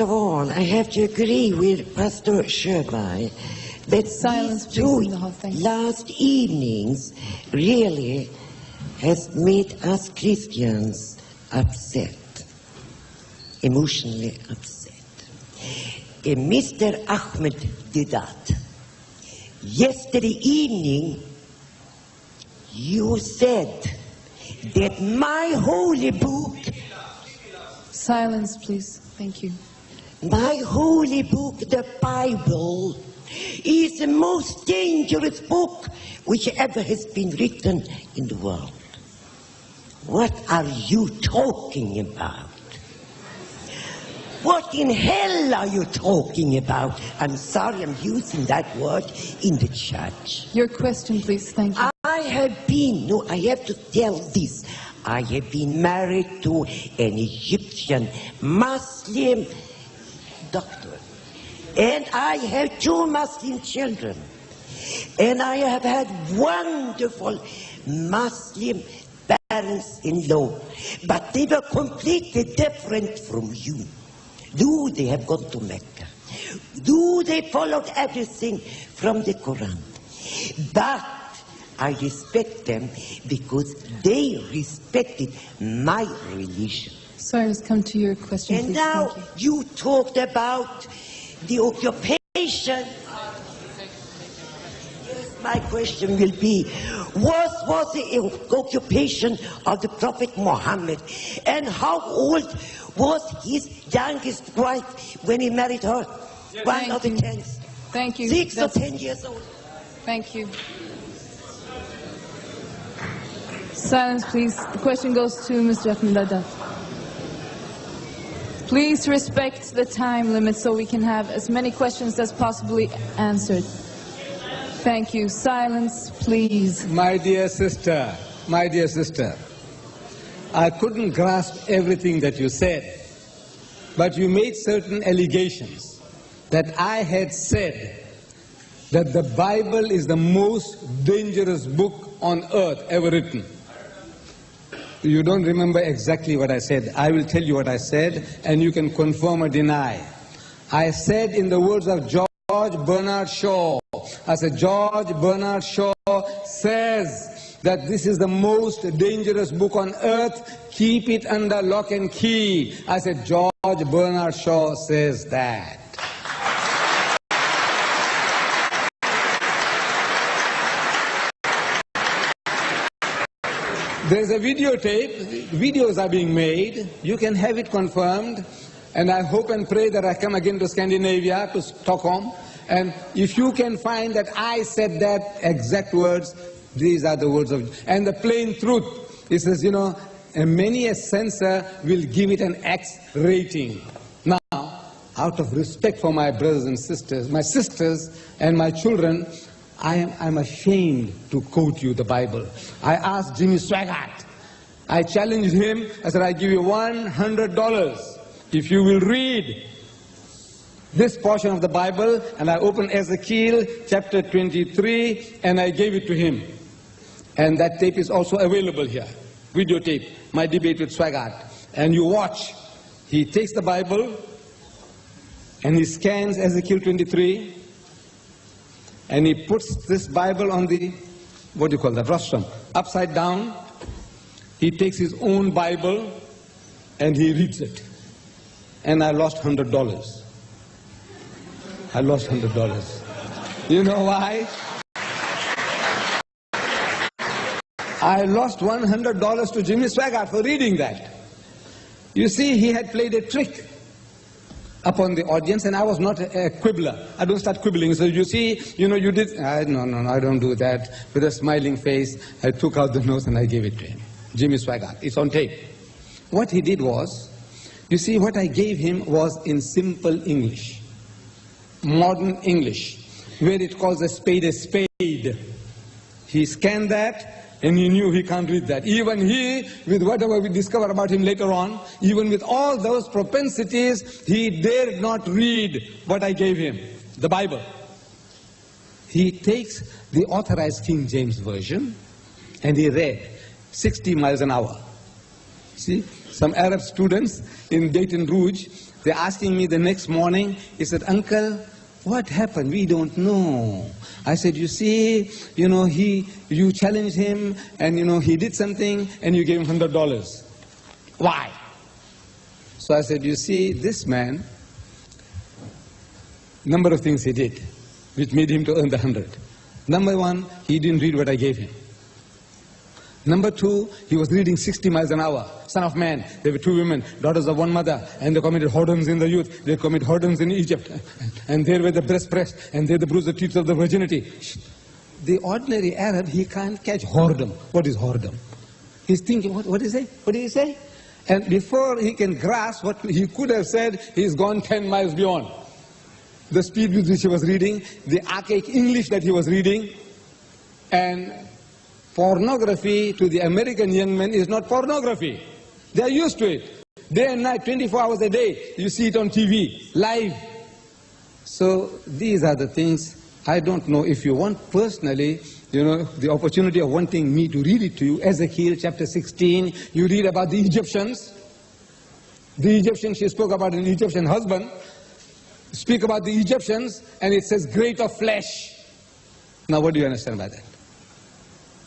of all, I have to agree with Pastor Sjoberg that Silence, these two please, in the hall. Thank you. last evenings really has made us Christians upset, emotionally upset. Mr. Ahmed Deedat, yesterday evening you said that my holy book, Silence, please. Thank you. my holy book, the Bible, is the most dangerous book which ever has been written in the world. What are you talking about? What in hell are you talking about? I'm sorry I'm using that word in the church. Your question, please. Thank you. I have to tell this. I have been married to an Egyptian Muslim doctor. And I have 2 Muslim children. And I have had wonderful Muslim parents-in-law. But they were completely different from you. Do they have gone to Mecca? Do they followed everything from the Quran? But I respect them because they respected my religion. Sorry, let's come to your question, And please. now Thank you. you talked about the occupation. Yes, my question will be, was the occupation of the Prophet Muhammad, and how old was his youngest wife when he married her? One of the 10s. Thank you. 6 or 10 years old. Thank you. Silence, please. The question goes to Mr. Ahmed Deedat. Please respect the time limit so we can have as many questions as possibly answered. Thank you. Silence, please. My dear sister, I couldn't grasp everything that you said, but you made certain allegations that I had said that the Bible is the most dangerous book on earth ever written. You don't remember exactly what I said. I will tell you what I said, and you can confirm or deny. I said, in the words of George Bernard Shaw, I said, George Bernard Shaw says that this is the most dangerous book on earth. Keep it under lock and key. I said, George Bernard Shaw says that. There's a videotape, videos are being made, you can have it confirmed, and I hope and pray that I come again to Scandinavia, to Stockholm, and if you can find that I said that exact words, these are the words of, and the plain truth, it says, many a censor will give it an X rating. Now, out of respect for my brothers and sisters, my sisters and my children, I'm ashamed to quote you the Bible. I asked Jimmy Swaggart, I challenged him, I said, I give you $100 if you will read this portion of the Bible, and I opened Ezekiel chapter 23, and I gave it to him. And that tape is also available here, videotape, my debate with Swaggart. And you watch, he takes the Bible, and he scans Ezekiel 23, and he puts this Bible on the, rostrum, upside down. He takes his own Bible and he reads it. And I lost $100. I lost $100. You know why? I lost $100 to Jimmy Swaggart for reading that. You see, he had played a trick upon the audience, and I was not a quibbler. I don't start quibbling. So you see, you did, no, I don't do that. With a smiling face, I took out the notes and I gave it to him. Jimmy Swaggart, it's on tape. What he did was, you see, what I gave him was in simple English, modern English, where it calls a spade a spade. He scanned that, and he knew he can't read that. Even he, with whatever we discover about him later on, even with all those propensities, he dared not read what I gave him, the Bible. He takes the authorized King James Version, and he read 60 miles an hour. See, some Arab students in Baton Rouge, They're asking me the next morning, he said, "Uncle, what happened? We don't know." I said, "You see, you challenged him and, he did something and you gave him $100. Why?" So I said, "You see, this man, number of things he did, which made him to earn the 100. Number one, he didn't read what I gave him. Number two, he was reading 60 miles an hour. Son of man, there were two women, daughters of one mother, and they committed whoredoms in the youth. They committed whoredoms in Egypt. And there were the breast, and there the bruised the teeth of the virginity." The ordinary Arab, he can't catch whoredom. What is whoredom? He's thinking, what is it? What did he say? And before he can grasp what he could have said, he's gone 10 miles beyond. The speed with which he was reading, the archaic English that he was reading, and pornography to the American young men is not pornography. They are used to it. Day and night, 24 hours a day, you see it on TV, live. So these are the things. I don't know if you want personally, the opportunity of wanting me to read it to you. Ezekiel chapter 16, you read about the Egyptians. The Egyptians, she spoke about an Egyptian husband. Speak about the Egyptians, and it says great of flesh. Now what do you understand by that?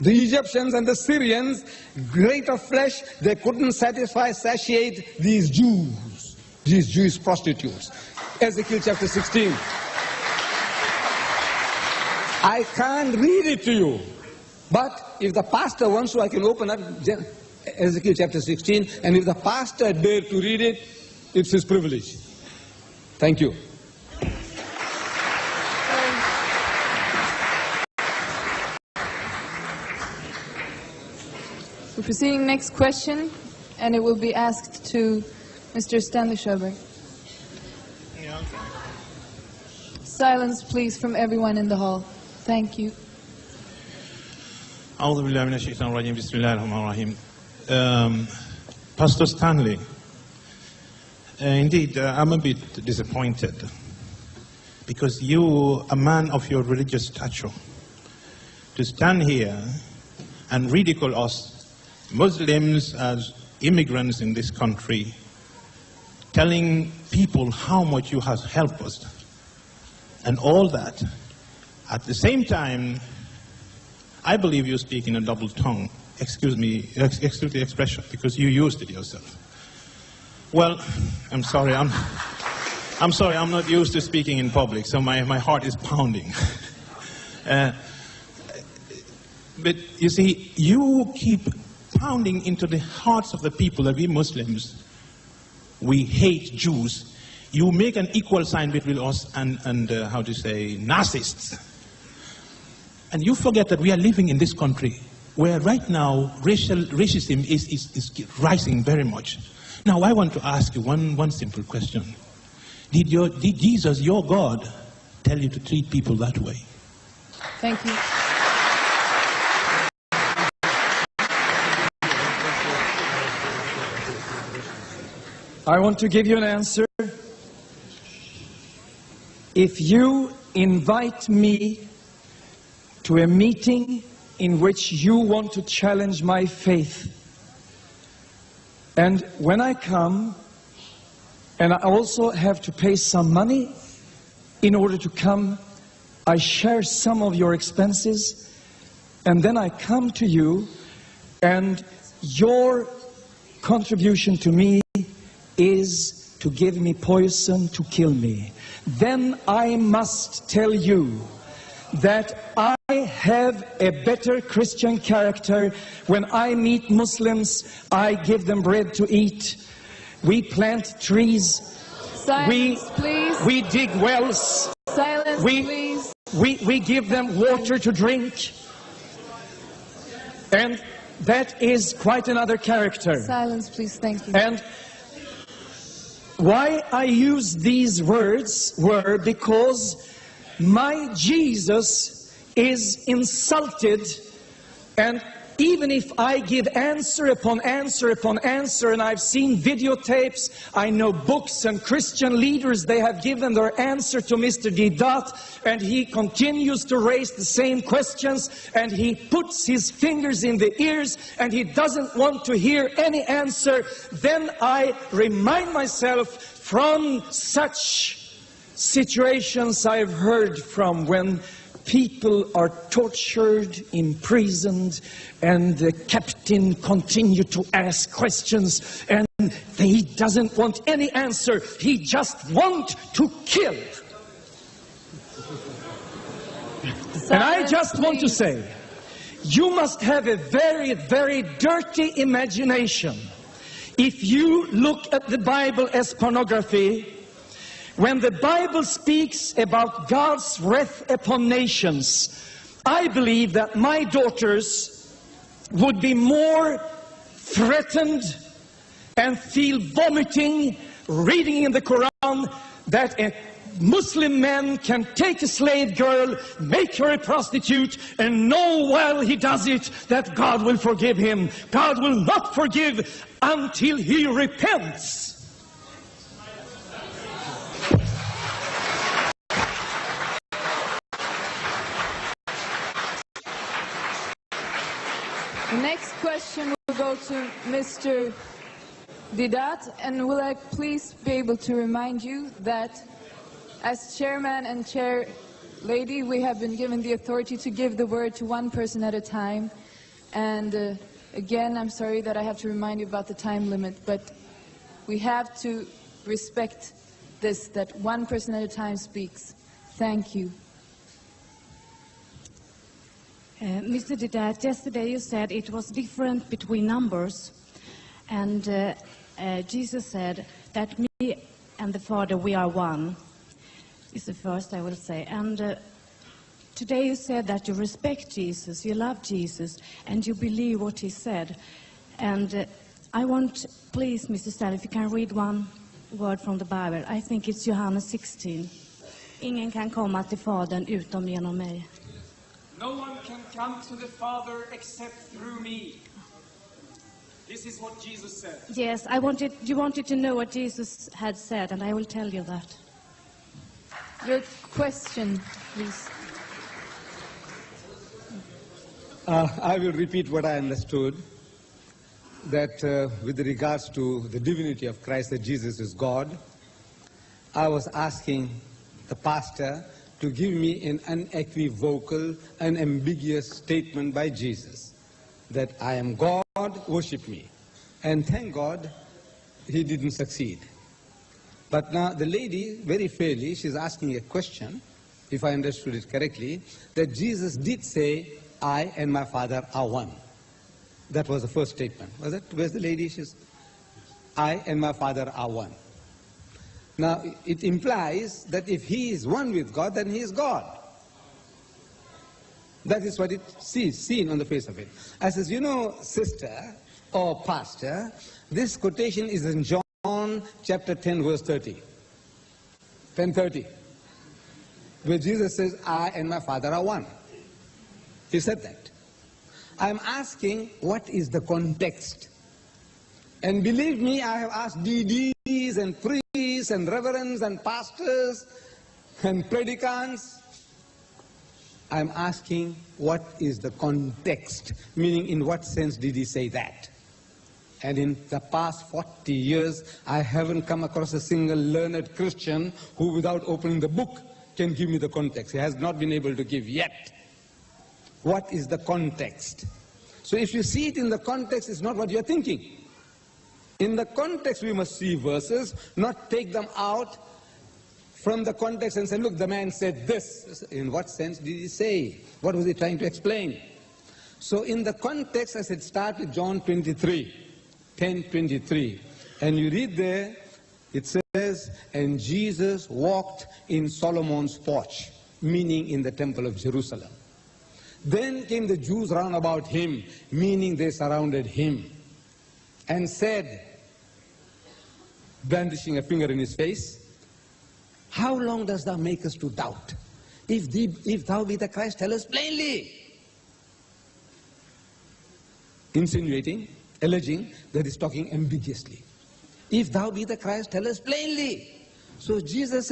The Egyptians and the Syrians, great of flesh, they couldn't satiate these Jews, these Jewish prostitutes. Ezekiel chapter 16. I can't read it to you, but if the pastor wants to, I can open up Ezekiel chapter 16, and if the pastor dared to read it, it's his privilege. Thank you. We're proceeding next question, and it will be asked to Mr. Stanley Sjoberg. Silence, please, from everyone in the hall. Thank you. Pastor Stanley, indeed, I'm a bit disappointed because you, a man of your religious stature, to stand here and ridicule us Muslims as immigrants in this country, telling people how much you have helped us and all that. At the same time, I believe you speak in a double tongue. Excuse me, excuse the expression, because you used it yourself. Well, I'm sorry, I'm sorry, I'm not used to speaking in public, so my heart is pounding. But you see, you keep pounding into the hearts of the people that we Muslims, we hate Jews. You make an equal sign between us and how to say, Nazists. And you forget that we are living in this country where right now racism is rising very much. Now I want to ask you one simple question. Did Jesus, your God, tell you to treat people that way? Thank you. I want to give you an answer. If you invite me to a meeting in which you want to challenge my faith, and when I come, and I also have to pay some money in order to come, I share some of your expenses, and then I come to you, and your contribution to me is to give me poison to kill me. Then I must tell you that I have a better Christian character. When I meet Muslims, I give them bread to eat. We plant trees. Silence, please. We dig wells. Silence, please. We give them water to drink. And that is quite another character. Silence, please. Thank you. And why I use these words were because my Jesus is insulted, and even if I give answer upon answer upon answer, and I've seen videotapes, I know books and Christian leaders, they have given their answer to Mr. Deedat, and he continues to raise the same questions, and he puts his fingers in the ears, and he doesn't want to hear any answer. Then I remind myself, from such situations I've heard from when people are tortured, imprisoned, and the captain continues to ask questions, and he doesn't want any answer. He just wants to kill. And I just want to say, you must have a very, very dirty imagination if you look at the Bible as pornography. When the Bible speaks about God's wrath upon nations, I believe that my daughters would be more threatened and feel vomiting reading in the Quran that a Muslim man can take a slave girl, make her a prostitute, and know while he does it that God will forgive him. God will not forgive until he repents. The next question will go to Mr. Deedat, and will I please be able to remind you that as chairman and chair lady, we have been given the authority to give the word to one person at a time. And again, I'm sorry that I have to remind you about the time limit, but we have to respect this, that one person at a time speaks. Thank you. Mr. Deedat, yesterday you said it was different between numbers, and Jesus said that me and the Father, we are one, is the first I will say. And today you said that you respect Jesus, you love Jesus, and you believe what he said. And I want, please, Mr. Stalin, if you can read one word from the Bible. I think it's Johannes 16. Ingen kan komma till Fadern utom genom mig. No one can come to the Father except through me. This is what Jesus said. Yes, you wanted to know what Jesus had said, and I will tell you that. Your question, please. I will repeat what I understood, that with regards to the divinity of Christ, that Jesus is God, I was asking the pastor to give me an unequivocal, unambiguous statement by Jesus, that I am God, worship me. And thank God, he didn't succeed. But now the lady, very fairly, she's asking a question, if I understood it correctly, that Jesus did say, I and my Father are one. That was the first statement. Was it? Where's the lady? She's, I and my Father are one. Now, it implies that if he is one with God, then he is God. That is what it sees, seen on the face of it. I says, you know, sister or pastor, this quotation is in John chapter 10, verse 30. 10:30. Where Jesus says, I and my Father are one. He said that. I'm asking, what is the context? And believe me, I have asked DDs and priests and reverends and pastors and predicants. I'm asking, what is the context? Meaning, in what sense did he say that? And in the past 40 years, I haven't come across a single learned Christian who, without opening the book, can give me the context. He has not been able to give yet. What is the context? So if you see it in the context, it's not what you're thinking. In the context, we must see verses, not take them out from the context and say, look, the man said this. In what sense did he say? What was he trying to explain? So in the context, I said, start with John 23, 10:23. And you read there, it says, and Jesus walked in Solomon's porch, meaning in the temple of Jerusalem. Then came the Jews round about him, meaning they surrounded him, and said, brandishing a finger in his face, how long dost thou make us to doubt? If thou be the Christ, tell us plainly. Insinuating, alleging that he's talking ambiguously. If thou be the Christ, tell us plainly. So Jesus says,